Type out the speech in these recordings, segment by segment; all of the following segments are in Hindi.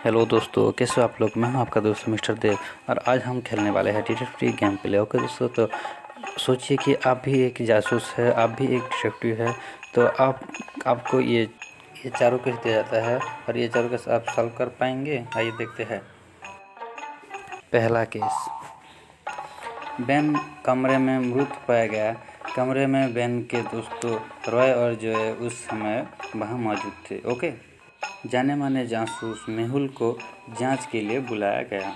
हेलो दोस्तों, कैसे हो आप लोग। मैं हूं आपका दोस्त मिस्टर देव और आज हम खेलने वाले हैं डिटेक्टिव गेम प्ले। ओके दोस्तों, तो सोचिए कि आप भी एक जासूस है, आप भी एक डिटेक्टिव है। तो आपको ये चारों केस दिया जाता है और ये चारों केस आप सॉल्व कर पाएंगे। आइए देखते हैं। पहला केस, बेन कमरे में मृत पाया गया। कमरे में बेन के दोस्तों रॉय और जॉय उस समय वहाँ मौजूद थे। ओके, जाने माने जासूस मेहुल को जांच के लिए बुलाया गया।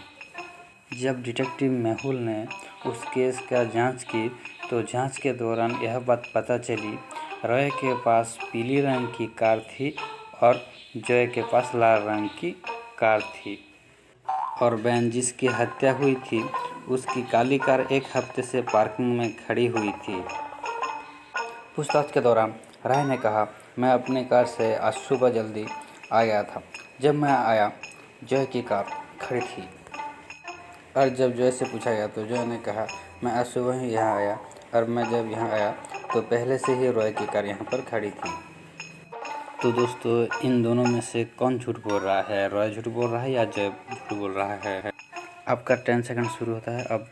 जब डिटेक्टिव मेहुल ने उस केस का जांच की तो जांच के दौरान यह बात पता चली, रॉय के पास पीली रंग की कार थी और जॉय के पास लाल रंग की कार थी और बेन जिसकी हत्या हुई थी उसकी काली कार एक हफ्ते से पार्किंग में खड़ी हुई थी। पूछताछ के दौरान राय ने कहा, मैं अपनी कार से आज सुबह जल्दी आ गया था। जब मैं आया जॉय की कार खड़ी थी और जब जॉय से पूछा गया तो जॉय ने कहा, मैं आज सुबह ही यहाँ आया और मैं जब यहाँ आया तो पहले से ही रॉय की कार यहाँ पर खड़ी थी। तो दोस्तों, इन दोनों में से कौन झूठ बोल रहा है, रॉय झूठ बोल रहा है या जॉय झूठ बोल रहा है। आपका 10 सेकंड शुरू होता है अब।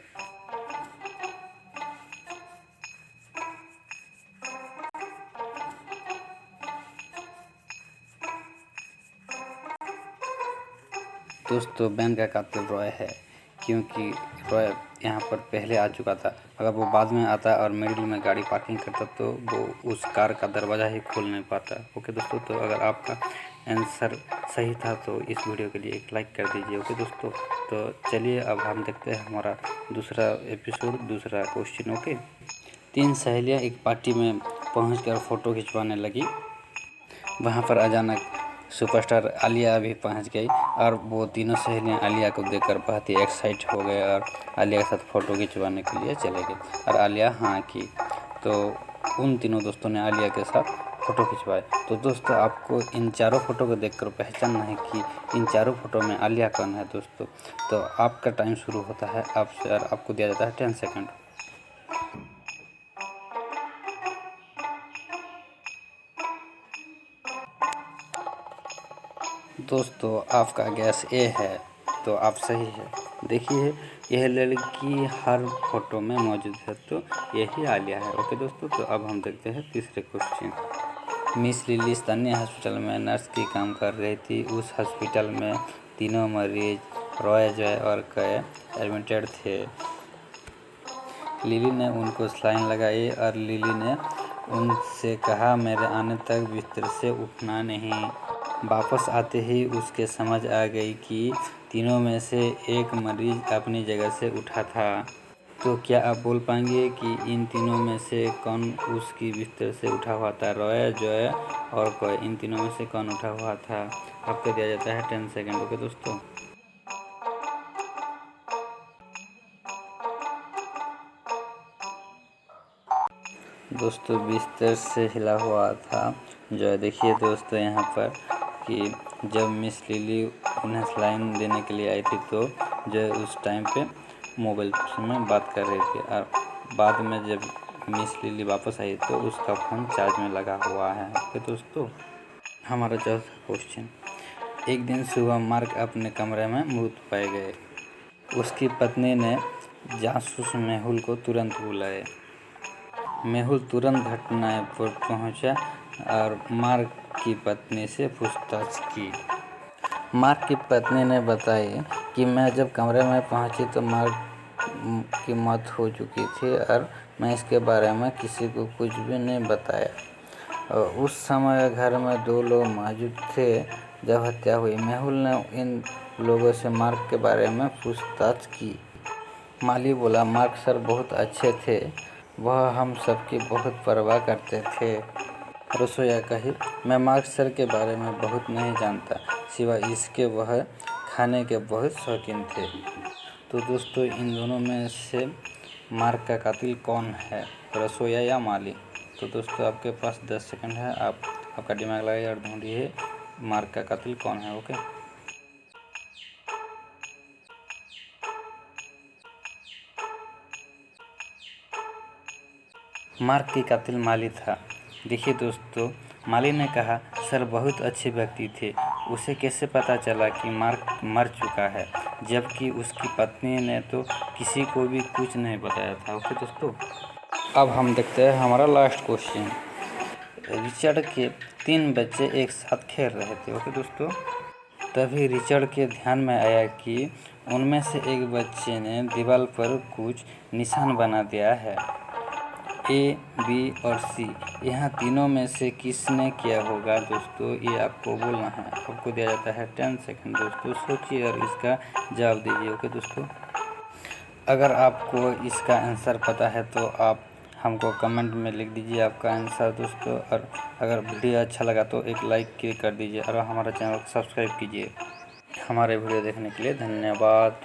दोस्तों, बेन का कातिल रॉय है क्योंकि रॉय यहाँ पर पहले आ चुका था। अगर वो बाद में आता और मिडिल में गाड़ी पार्किंग करता तो वो उस कार का दरवाज़ा ही खोल नहीं पाता। ओके दोस्तों, तो अगर आपका आंसर सही था तो इस वीडियो के लिए एक लाइक कर दीजिए। ओके दोस्तों, तो चलिए अब हम देखते हैं हमारा दूसरा एपिसोड, दूसरा क्वेश्चन। ओके, 3 सहेलियाँ एक पार्टी में पहुँच फ़ोटो खिंचवाने लगी। वहाँ पर अचानक सुपरस्टार आलिया भी पहुँच गई और वो तीनों सहेलियाँ आलिया को देखकर बहुत ही एक्साइट हो गए और आलिया के साथ फ़ोटो खिंचवाने के लिए चले गए और आलिया हाँ की। तो उन तीनों दोस्तों ने आलिया के साथ फ़ोटो खिंचवाए। तो दोस्तों, आपको इन चारों फ़ोटो को देखकर पहचानना है कि इन चारों फ़ोटो में आलिया कौन है दोस्तों। तो आपका टाइम शुरू होता है आपसे और आपको दिया जाता है 10 सेकंड। दोस्तों, आपका गैस ए है, तो आप सही है। देखिए, यह लड़की हर फोटो में मौजूद है, तो यही आलिया है। ओके दोस्तों, तो अब हम देखते हैं तीसरे क्वेश्चन। मिस लिली स्थानीय हॉस्पिटल में नर्स की काम कर रही थी। उस हॉस्पिटल में तीनों मरीज रॉय, जॉय और कय एडमिटेड थे। लिली ने उनको सलाइन लगाई और लिली ने उनसे कहा, मेरे आने तक बिस्तर से उठना नहीं। वापस आते ही उसके समझ आ गई कि तीनों में से एक मरीज अपनी जगह से उठा था। तो क्या आप बोल पाएंगे कि इन तीनों में से कौन उसकी बिस्तर से उठा हुआ था, रॉय, जॉय और कोई। इन तीनों में से कौन उठा हुआ था। आपको दिया जाता है 10 सेकेंड। ओके दोस्तों, बिस्तर से हिला हुआ था जॉय। देखिए दोस्तों, यहाँ पर कि जब मिस लिली उन्हें सलाइन देने के लिए आई थी तो जॉय उस टाइम पे मोबाइल में बात कर रही थी और बाद में जब मिस लिली वापस आई तो उसका फ़ोन चार्ज में लगा हुआ है। ओके दोस्तों, हमारा चौथा क्वेश्चन। एक दिन सुबह मार्क अपने कमरे में मृत पाए गए। उसकी पत्नी ने जासूस मेहुल को तुरंत बुलाया। मेहुल तुरंत घटना पर पहुंचा और मार्क की पत्नी से पूछताछ की। मार्क की पत्नी ने बताया कि मैं जब कमरे में पहुंची तो मार्क की मौत हो चुकी थी और मैं इसके बारे में किसी को कुछ भी नहीं बताया। और उस समय घर में 2 लोग मौजूद थे जब हत्या हुई। मेहुल ने इन लोगों से मार्क के बारे में पूछताछ की। माली बोला, मार्क सर बहुत अच्छे थे, वह हम सबकी बहुत परवाह करते थे। रसोइया कही, मैं मार्क सर के बारे में बहुत नहीं जानता, सिवाय इसके वह खाने के बहुत शौकीन थे। तो दोस्तों, इन दोनों में से मार्क का कातिल कौन है, रसोइया या माली। तो दोस्तों, आपके पास 10 सेकंड है। आपका दिमाग लगाइए और ढूंढिए मार्क का कातिल कौन है। ओके, मार्क की कातिल माली था। देखिए दोस्तों, माली ने कहा, सर बहुत अच्छे व्यक्ति थे, उसे कैसे पता चला कि मार्क मर चुका है, जबकि उसकी पत्नी ने तो किसी को भी कुछ नहीं बताया था। ओके दोस्तों, अब हम देखते हैं हमारा लास्ट क्वेश्चन। रिचर्ड के 3 बच्चे एक साथ खेल रहे थे। ओके दोस्तों, तभी रिचर्ड के ध्यान में आया कि उनमें से एक बच्चे ने दीवार पर कुछ निशान बना दिया है। ए, बी और सी, यहाँ तीनों में से किसने किया होगा दोस्तों, ये आपको बोलना है। आपको दिया जाता है 10 सेकंड दोस्तों, सोचिए और इसका जवाब दीजिए। ओके दोस्तों, अगर आपको इसका आंसर पता है तो आप हमको कमेंट में लिख दीजिए आपका आंसर दोस्तों। और अगर वीडियो अच्छा लगा तो एक लाइक कर दीजिए और हमारा चैनल को सब्सक्राइब कीजिए। हमारे वीडियो देखने के लिए धन्यवाद।